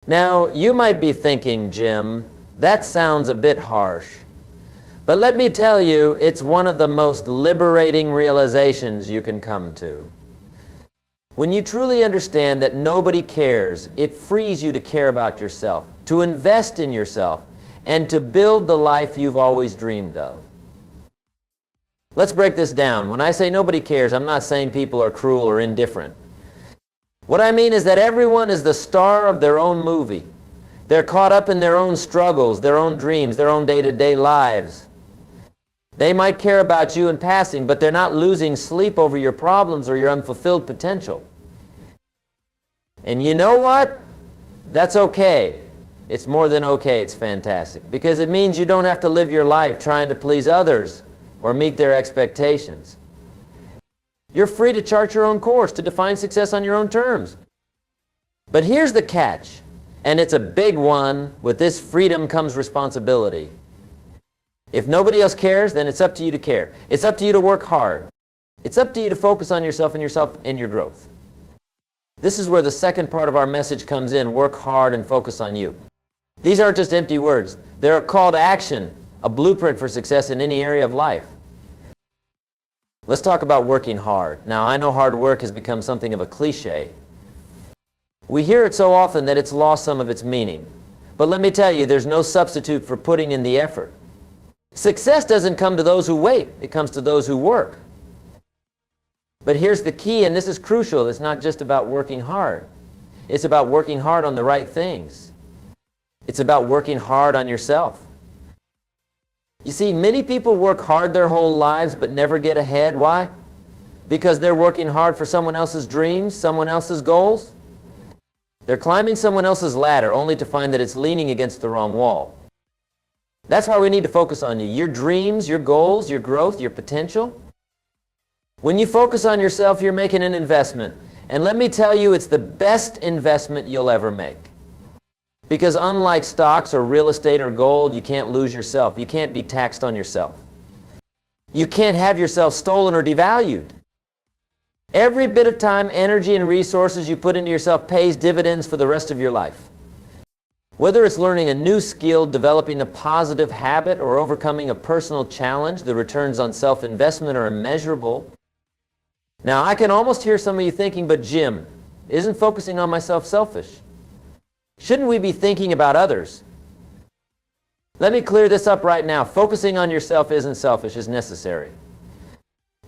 Now, you might be thinking, Jim, that sounds a bit harsh. But let me tell you, it's one of the most liberating realizations you can come to. When you truly understand that nobody cares, it frees you to care about yourself, to invest in yourself, and to build the life you've always dreamed of. Let's break this down. When I say nobody cares, I'm not saying people are cruel or indifferent. What I mean is that everyone is the star of their own movie. They're caught up in their own struggles, their own dreams, their own day-to-day lives. They might care about you in passing, but they're not losing sleep over your problems or your unfulfilled potential. And you know what? That's okay. It's more than okay. It's fantastic. Because it means you don't have to live your life trying to please others or meet their expectations. You're free to chart your own course, to define success on your own terms. But here's the catch, and it's a big one. With this freedom comes responsibility. If nobody else cares, then it's up to you to care. It's up to you to work hard. It's up to you to focus on yourself and your growth. This is where the second part of our message comes in: work hard and focus on you. These aren't just empty words. They're a call to action, a blueprint for success in any area of life. Let's talk about working hard. Now, I know hard work has become something of a cliche. We hear it so often that it's lost some of its meaning. But let me tell you, there's no substitute for putting in the effort. Success doesn't come to those who wait. It comes to those who work. But here's the key, and this is crucial. It's not just about working hard. It's about working hard on the right things. It's about working hard on yourself. You see, many people work hard their whole lives but never get ahead. Why? Because they're working hard for someone else's dreams, someone else's goals. They're climbing someone else's ladder only to find that it's leaning against the wrong wall. That's why we need to focus on you. Your dreams, your goals, your growth, your potential. When you focus on yourself, you're making an investment. And let me tell you, it's the best investment you'll ever make. Because unlike stocks or real estate or gold, you can't lose yourself. You can't be taxed on yourself. You can't have yourself stolen or devalued. Every bit of time, energy, and resources you put into yourself pays dividends for the rest of your life. Whether it's learning a new skill, developing a positive habit, or overcoming a personal challenge, the returns on self-investment are immeasurable. Now, I can almost hear some of you thinking, but Jim, isn't focusing on myself selfish? Shouldn't we be thinking about others? Let me clear this up right now. Focusing on yourself isn't selfish, it's necessary.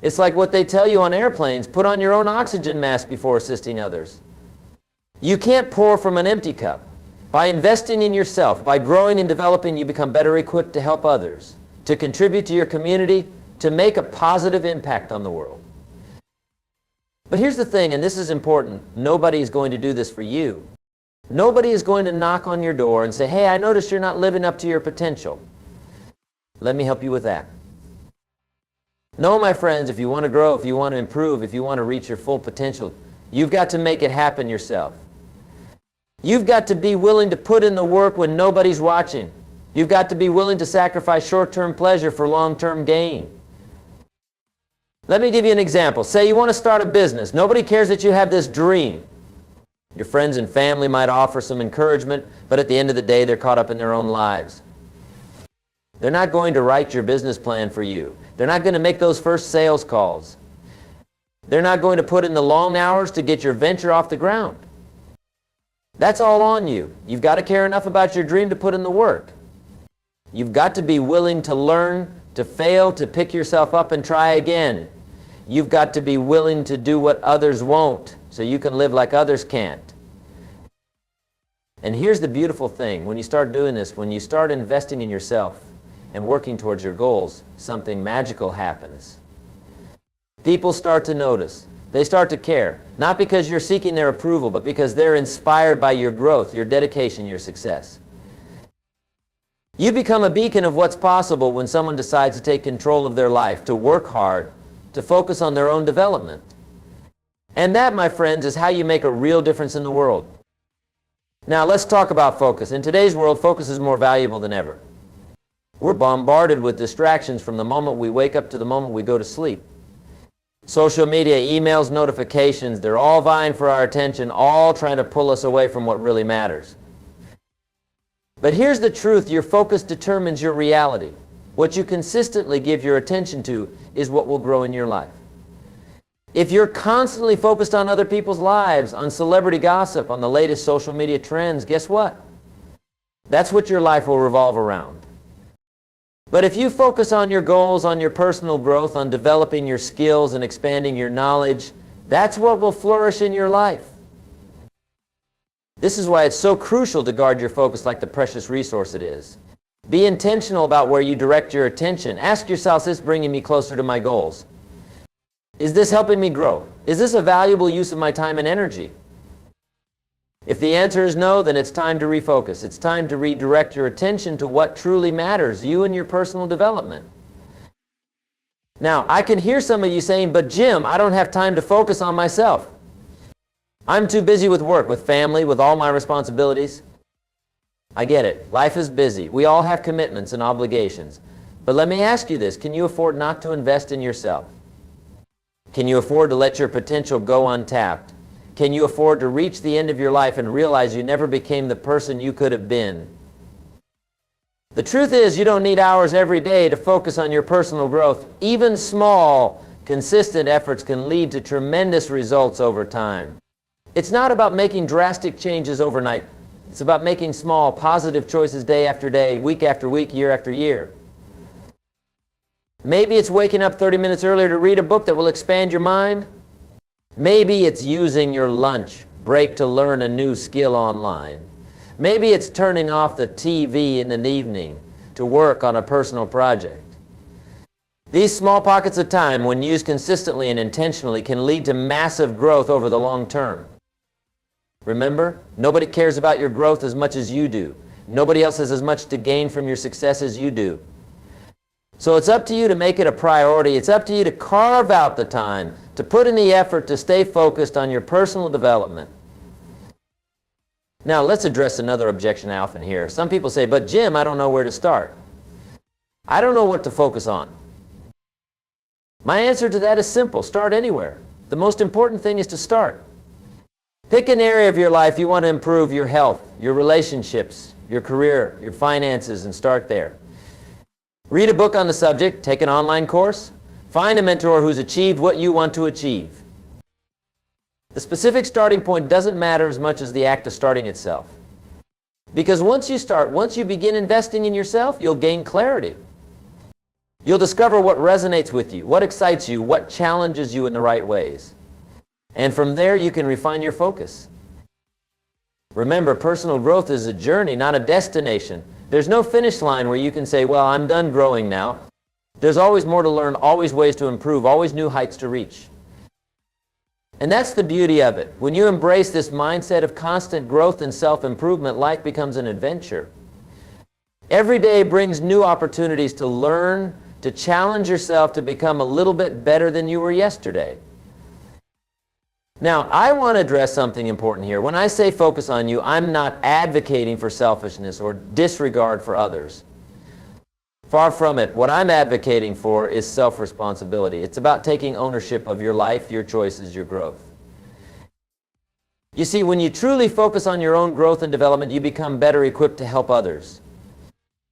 It's like what they tell you on airplanes: put on your own oxygen mask before assisting others. You can't pour from an empty cup. By investing in yourself, by growing and developing, you become better equipped to help others, to contribute to your community, to make a positive impact on the world. But here's the thing, and this is important: nobody is going to do this for you. Nobody is going to knock on your door and say, "Hey, I noticed you're not living up to your potential. Let me help you with that." No, my friends, if you want to grow, if you want to improve, if you want to reach your full potential, you've got to make it happen yourself. You've got to be willing to put in the work when nobody's watching. You've got to be willing to sacrifice short-term pleasure for long-term gain. Let me give you an example. Say you want to start a business. Nobody cares that you have this dream. Your friends and family might offer some encouragement, but at the end of the day, they're caught up in their own lives. They're not going to write your business plan for you. They're not going to make those first sales calls. They're not going to put in the long hours to get your venture off the ground. That's all on you. You've got to care enough about your dream to put in the work. You've got to be willing to learn, to fail, to pick yourself up and try again. You've got to be willing to do what others won't, so you can live like others can't. And here's the beautiful thing. When you start doing this, when you start investing in yourself and working towards your goals, something magical happens. People start to notice. They start to care. Not because you're seeking their approval, but because they're inspired by your growth, your dedication, your success. You become a beacon of what's possible when someone decides to take control of their life, to work hard, to focus on their own development. And that, my friends, is how you make a real difference in the world. Now, let's talk about focus. In today's world, focus is more valuable than ever. We're bombarded with distractions from the moment we wake up to the moment we go to sleep. Social media, emails, notifications, they're all vying for our attention, all trying to pull us away from what really matters. But here's the truth: your focus determines your reality. What you consistently give your attention to is what will grow in your life. If you're constantly focused on other people's lives, on celebrity gossip, on the latest social media trends, guess what? That's what your life will revolve around. But if you focus on your goals, on your personal growth, on developing your skills and expanding your knowledge, that's what will flourish in your life. This is why it's so crucial to guard your focus like the precious resource it is. Be intentional about where you direct your attention. Ask yourself, is this bringing me closer to my goals? Is this helping me grow? Is this a valuable use of my time and energy? If the answer is no, then it's time to refocus. It's time to redirect your attention to what truly matters, you and your personal development. Now, I can hear some of you saying, but Jim, I don't have time to focus on myself. I'm too busy with work, with family, with all my responsibilities. I get it. Life is busy. We all have commitments and obligations. But let me ask you this. Can you afford not to invest in yourself? Can you afford to let your potential go untapped? Can you afford to reach the end of your life and realize you never became the person you could have been? The truth is, you don't need hours every day to focus on your personal growth. Even small, consistent efforts can lead to tremendous results over time. It's not about making drastic changes overnight. It's about making small, positive choices day after day, week after week, year after year. Maybe it's waking up 30 minutes earlier to read a book that will expand your mind. Maybe it's using your lunch break to learn a new skill online. Maybe it's turning off the TV in an evening to work on a personal project. These small pockets of time, when used consistently and intentionally, can lead to massive growth over the long term. Remember, nobody cares about your growth as much as you do. Nobody else has as much to gain from your success as you do. So it's up to you to make it a priority. It's up to you to carve out the time, to put in the effort to stay focused on your personal development. Now, let's address another objection I often hear. Some people say, but Jim, I don't know where to start. I don't know what to focus on. My answer to that is simple. Start anywhere. The most important thing is to start. Pick an area of your life you want to improve: your health, your relationships, your career, your finances, and start there. Read a book on the subject, take an online course, find a mentor who's achieved what you want to achieve. The specific starting point doesn't matter as much as the act of starting itself. Because once you begin investing in yourself, you'll gain clarity. You'll discover what resonates with you, what excites you, what challenges you in the right ways. And from there, you can refine your focus. Remember, personal growth is a journey, not a destination. There's no finish line where you can say, well, I'm done growing now. There's always more to learn, always ways to improve, always new heights to reach. And that's the beauty of it. When you embrace this mindset of constant growth and self-improvement, life becomes an adventure. Every day brings new opportunities to learn, to challenge yourself to become a little bit better than you were yesterday. Now, I want to address something important here. When I say focus on you, I'm not advocating for selfishness or disregard for others. Far from it. What I'm advocating for is self-responsibility. It's about taking ownership of your life, your choices, your growth. You see, when you truly focus on your own growth and development, you become better equipped to help others.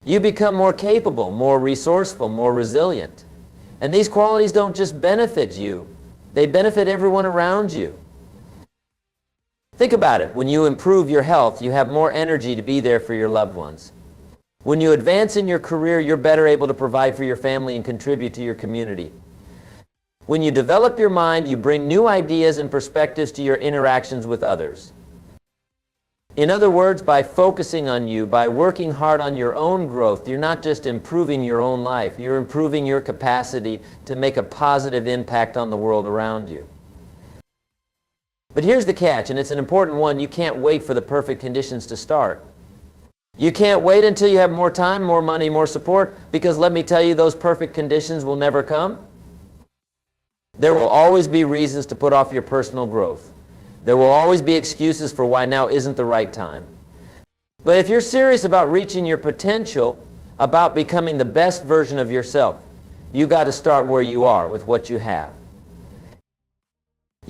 You become more capable, more resourceful, more resilient. And these qualities don't just benefit you. They benefit everyone around you. Think about it. When you improve your health, you have more energy to be there for your loved ones. When you advance in your career, you're better able to provide for your family and contribute to your community. When you develop your mind, you bring new ideas and perspectives to your interactions with others. In other words, by focusing on you, by working hard on your own growth, you're not just improving your own life, you're improving your capacity to make a positive impact on the world around you. But here's the catch, and it's an important one: you can't wait for the perfect conditions to start. You can't wait until you have more time, more money, more support, because let me tell you, those perfect conditions will never come. There will always be reasons to put off your personal growth. There will always be excuses for why now isn't the right time. But if you're serious about reaching your potential, about becoming the best version of yourself, you got to start where you are with what you have.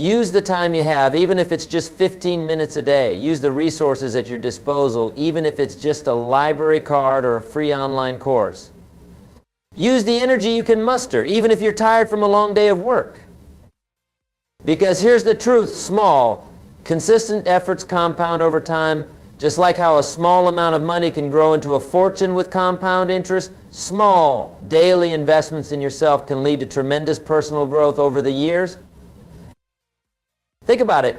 Use the time you have, even if it's just 15 minutes a day. Use the resources at your disposal, even if it's just a library card or a free online course. Use the energy you can muster, even if you're tired from a long day of work. Because here's the truth, small, consistent efforts compound over time. Just like how a small amount of money can grow into a fortune with compound interest, small daily investments in yourself can lead to tremendous personal growth over the years. Think about it.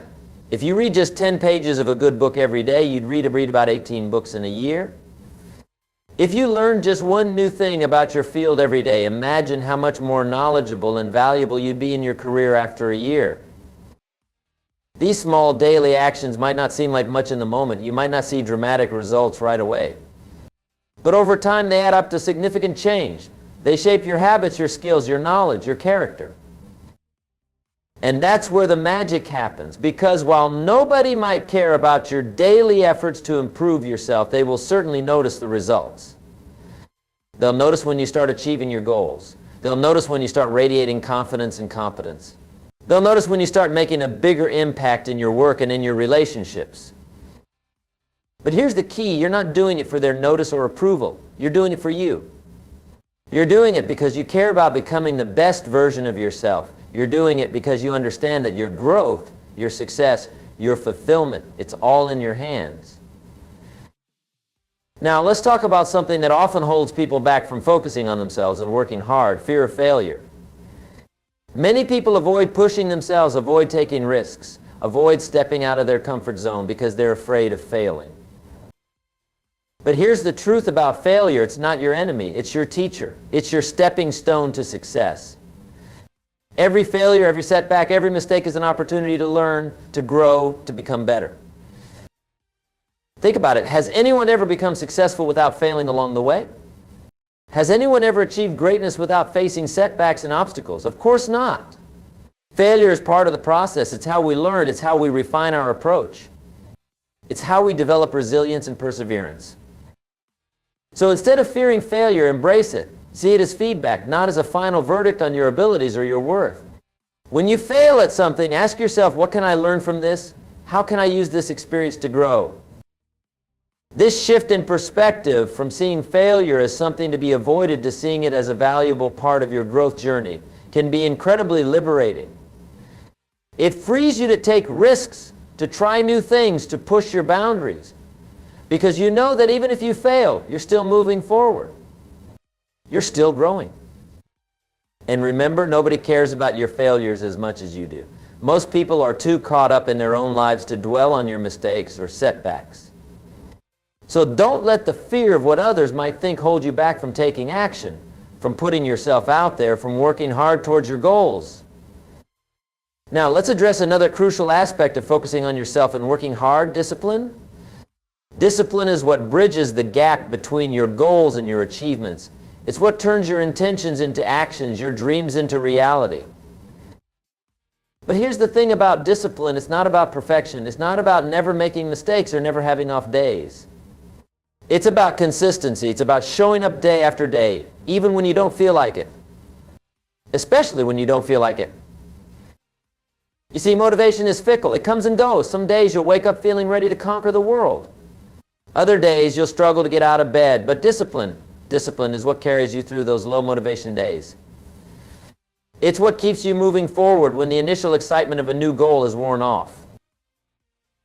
If you read just 10 pages of a good book every day, you'd read about 18 books in a year. If you learn just one new thing about your field every day, imagine how much more knowledgeable and valuable you'd be in your career after a year. These small daily actions might not seem like much in the moment. You might not see dramatic results right away. But over time, they add up to significant change. They shape your habits, your skills, your knowledge, your character. And that's where the magic happens, because while nobody might care about your daily efforts to improve yourself, they will certainly notice the results. They'll notice when you start achieving your goals. They'll notice when you start radiating confidence and competence. They'll notice when you start making a bigger impact in your work and in your relationships. But here's the key. You're not doing it for their notice or approval. You're doing it for you. You're doing it because you care about becoming the best version of yourself. You're doing it because you understand that your growth, your success, your fulfillment, it's all in your hands. Now, let's talk about something that often holds people back from focusing on themselves and working hard, fear of failure. Many people avoid pushing themselves, avoid taking risks, avoid stepping out of their comfort zone because they're afraid of failing. But here's the truth about failure. It's not your enemy. It's your teacher. It's your stepping stone to success. Every failure, every setback, every mistake is an opportunity to learn, to grow, to become better. Think about it. Has anyone ever become successful without failing along the way? Has anyone ever achieved greatness without facing setbacks and obstacles? Of course not. Failure is part of the process. It's how we learn. It's how we refine our approach. It's how we develop resilience and perseverance. So instead of fearing failure, embrace it. See it as feedback, not as a final verdict on your abilities or your worth. When you fail at something, ask yourself, what can I learn from this? How can I use this experience to grow? This shift in perspective from seeing failure as something to be avoided to seeing it as a valuable part of your growth journey can be incredibly liberating. It frees you to take risks, to try new things, to push your boundaries. Because you know that even if you fail, you're still moving forward. You're still growing. And remember, nobody cares about your failures as much as you do. Most people are too caught up in their own lives to dwell on your mistakes or setbacks. So don't let the fear of what others might think hold you back from taking action, from putting yourself out there, from working hard towards your goals. Now, let's address another crucial aspect of focusing on yourself and working hard, discipline. Discipline is what bridges the gap between your goals and your achievements. It's what turns your intentions into actions, your dreams into reality. But here's the thing about discipline. It's not about perfection. It's not about never making mistakes or never having off days. It's about consistency. It's about showing up day after day, even when you don't feel like it. Especially when you don't feel like it. You see, motivation is fickle. It comes and goes. Some days you'll wake up feeling ready to conquer the world. Other days you'll struggle to get out of bed. But discipline is what carries you through those low motivation days. It's what keeps you moving forward when the initial excitement of a new goal is worn off.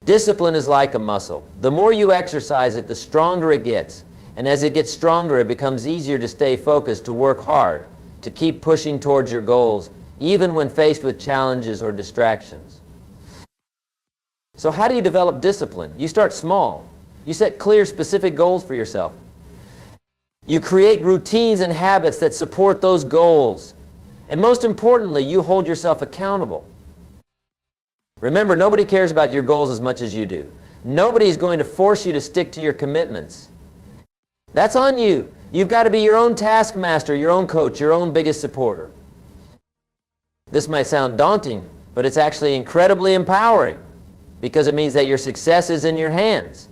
Discipline is like a muscle. The more you exercise it, the stronger it gets. And as it gets stronger, it becomes easier to stay focused, to work hard, to keep pushing towards your goals, even when faced with challenges or distractions. So how do you develop discipline? You start small. You set clear, specific goals for yourself. You create routines and habits that support those goals. And most importantly, you hold yourself accountable. Remember, nobody cares about your goals as much as you do. Nobody's going to force you to stick to your commitments. That's on you. You've got to be your own taskmaster, your own coach, your own biggest supporter. This might sound daunting, but it's actually incredibly empowering because it means that your success is in your hands.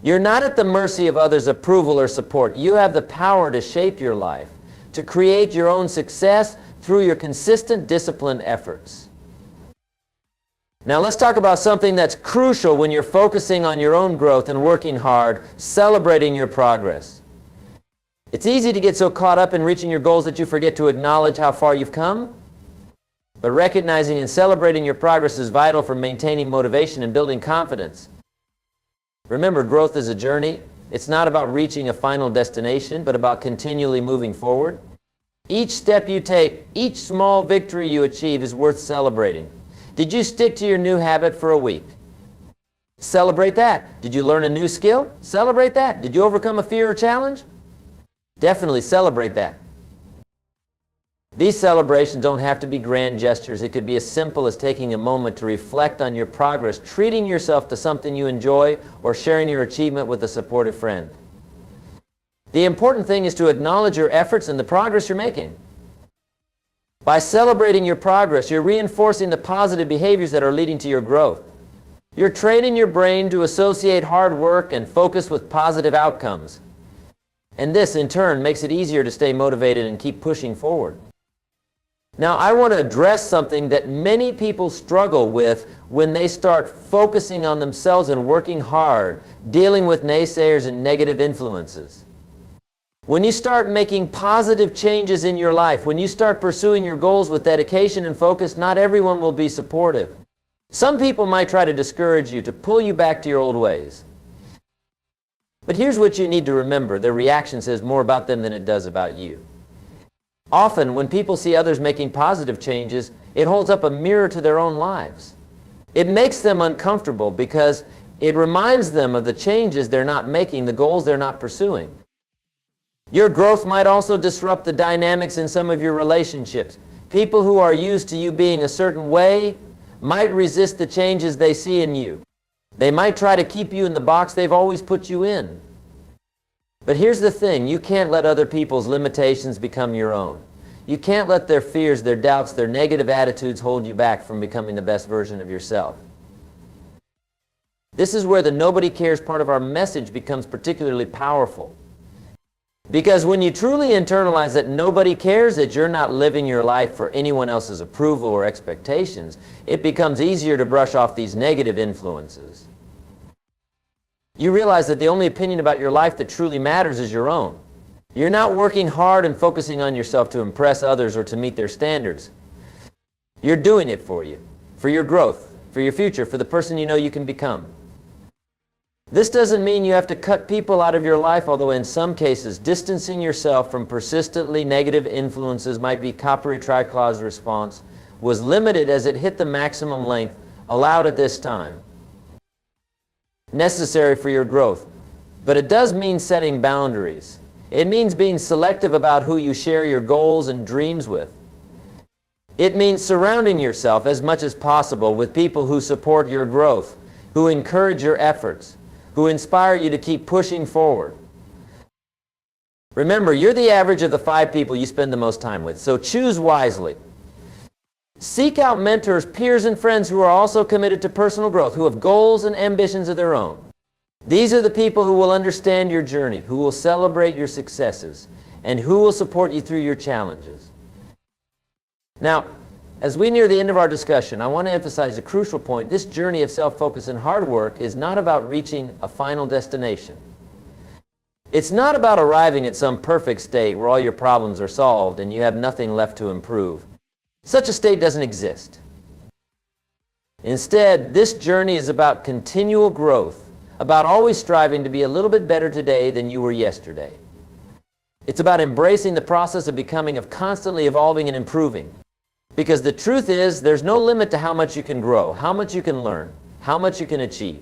You're not at the mercy of others' approval or support. You have the power to shape your life, to create your own success through your consistent, disciplined efforts. Now let's talk about something that's crucial when you're focusing on your own growth and working hard, celebrating your progress. It's easy to get so caught up in reaching your goals that you forget to acknowledge how far you've come. But recognizing and celebrating your progress is vital for maintaining motivation and building confidence. Remember, growth is a journey. It's not about reaching a final destination, but about continually moving forward. Each step you take, each small victory you achieve is worth celebrating. Did you stick to your new habit for a week? Celebrate that. Did you learn a new skill? Celebrate that. Did you overcome a fear or challenge? Definitely celebrate that. These celebrations don't have to be grand gestures. It could be as simple as taking a moment to reflect on your progress, treating yourself to something you enjoy, or sharing your achievement with a supportive friend. The important thing is to acknowledge your efforts and the progress you're making. By celebrating your progress, you're reinforcing the positive behaviors that are leading to your growth. You're training your brain to associate hard work and focus with positive outcomes. And this, in turn, makes it easier to stay motivated and keep pushing forward. Now, I want to address something that many people struggle with when they start focusing on themselves and working hard, dealing with naysayers and negative influences. When you start making positive changes in your life, when you start pursuing your goals with dedication and focus, not everyone will be supportive. Some people might try to discourage you, to pull you back to your old ways. But here's what you need to remember. Their reaction says more about them than it does about you. Often, when people see others making positive changes, it holds up a mirror to their own lives. It makes them uncomfortable because it reminds them of the changes they're not making, the goals they're not pursuing. Your growth might also disrupt the dynamics in some of your relationships. People who are used to you being a certain way might resist the changes they see in you. They might try to keep you in the box they've always put you in. But here's the thing, you can't let other people's limitations become your own. You can't let their fears, their doubts, their negative attitudes hold you back from becoming the best version of yourself. This is where the nobody cares part of our message becomes particularly powerful. Because when you truly internalize that nobody cares, that you're not living your life for anyone else's approval or expectations, it becomes easier to brush off these negative influences. You realize that the only opinion about your life that truly matters is your own. You're not working hard and focusing on yourself to impress others or to meet their standards. You're doing it for you, for your growth, for your future, for the person you know you can become. This doesn't mean you have to cut people out of your life, although in some cases, distancing yourself from persistently negative influences might be Coppery Triclaw's response, was limited as it hit the maximum length allowed at this time. Necessary for your growth. But it does mean setting boundaries. It means being selective about who you share your goals and dreams with. It means surrounding yourself as much as possible with people who support your growth, who encourage your efforts, who inspire you to keep pushing forward. Remember, you're the average of the 5 people you spend the most time with, so choose wisely. Seek out mentors, peers, and friends who are also committed to personal growth, who have goals and ambitions of their own. These are the people who will understand your journey, who will celebrate your successes, and who will support you through your challenges. Now, as we near the end of our discussion, I want to emphasize a crucial point. This journey of self-focus and hard work is not about reaching a final destination. It's not about arriving at some perfect state where all your problems are solved and you have nothing left to improve. Such a state doesn't exist. Instead, this journey is about continual growth, about always striving to be a little bit better today than you were yesterday. It's about embracing the process of becoming, of constantly evolving and improving. Because the truth is, there's no limit to how much you can grow, how much you can learn, how much you can achieve.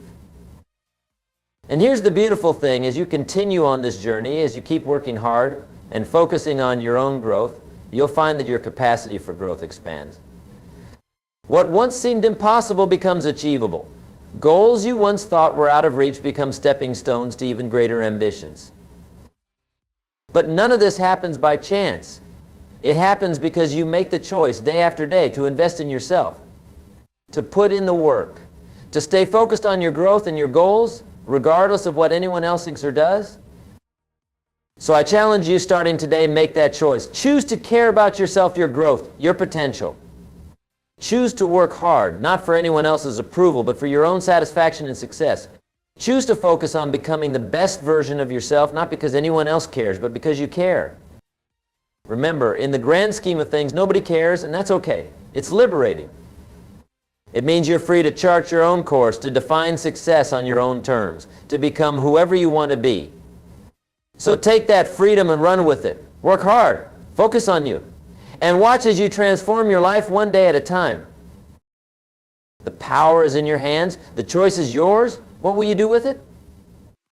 And here's the beautiful thing, as you continue on this journey, as you keep working hard and focusing on your own growth, you'll find that your capacity for growth expands. What once seemed impossible becomes achievable. Goals you once thought were out of reach become stepping stones to even greater ambitions. But none of this happens by chance. It happens because you make the choice day after day to invest in yourself, to put in the work, to stay focused on your growth and your goals, regardless of what anyone else thinks or does. So I challenge you, starting today, make that choice. Choose to care about yourself, your growth, your potential. Choose to work hard, not for anyone else's approval, but for your own satisfaction and success. Choose to focus on becoming the best version of yourself, not because anyone else cares, but because you care. Remember, in the grand scheme of things, nobody cares, and that's okay. It's liberating. It means you're free to chart your own course, to define success on your own terms, to become whoever you want to be. So take that freedom and run with it. Work hard. Focus on you. And watch as you transform your life one day at a time. The power is in your hands. The choice is yours. What will you do with it?